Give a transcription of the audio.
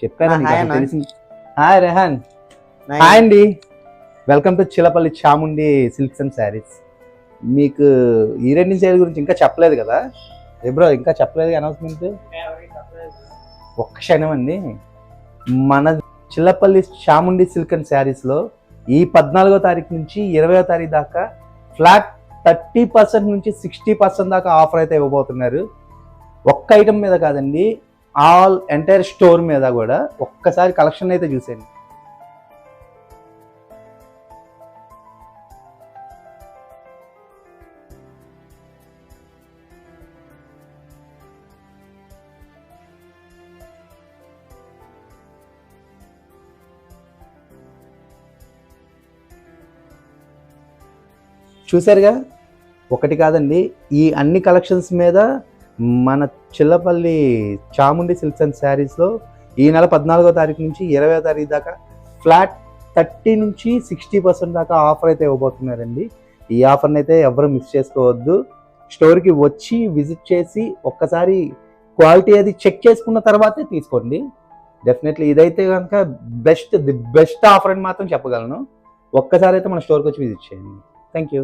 చెప్పాను హాయ్ అన్న. తెలిసింది. హాయ్ రెహాన్. నైన్. హాయ్ అండి, welcome to Chillapalli Chamundi silks and saris. మీకు ఈ రెండింటి శారీ గురించి ఇంకా చెప్పలేదు కదా బ్రో, ఇంకా చెప్పలేదు అనౌన్స్మెంట్. ఒక్క క్షణం అండి. మన చిల్లపల్లి చాముండి సిల్క్ అండ్ శారీస్లో ఈ 14వ తారీఖు నుంచి 20వ తారీఖు దాకా ఫ్లాట్ 30% నుంచి 60% దాకా ఆఫర్ అయితే ఇవ్వబోతున్నారు. ఒక్క ఐటమ్ మీద కాదండి, ఆల్ ఎంటైర్ స్టోర్ మీద కూడా. ఒక్కసారి కలెక్షన్ అయితే చూసేయండి. చూసారుగా, ఒకటి కాదండి, ఈ అన్ని కలెక్షన్స్ మీద మన చిల్లపల్లి చాముండి సిల్క్స్ అండ్ శారీస్లో ఈ నెల 14వ తారీఖు నుంచి 20వ తారీఖు దాకా ఫ్లాట్ 30 నుంచి 60% దాకా ఆఫర్ అయితే ఇవ్వబోతున్నారండి. ఈ ఆఫర్ని అయితే ఎవరు మిస్ చేసుకోవద్దు. స్టోర్కి వచ్చి విజిట్ చేసి ఒక్కసారి క్వాలిటీ అది చెక్ చేసుకున్న తర్వాతే తీసుకోండి. డెఫినెట్లీ ఇదైతే కనుక ది బెస్ట్ ఆఫర్ అని మాత్రం చెప్పగలను. ఒక్కసారి అయితే మన స్టోర్కి వచ్చి విజిట్ చేయండి. Thank you.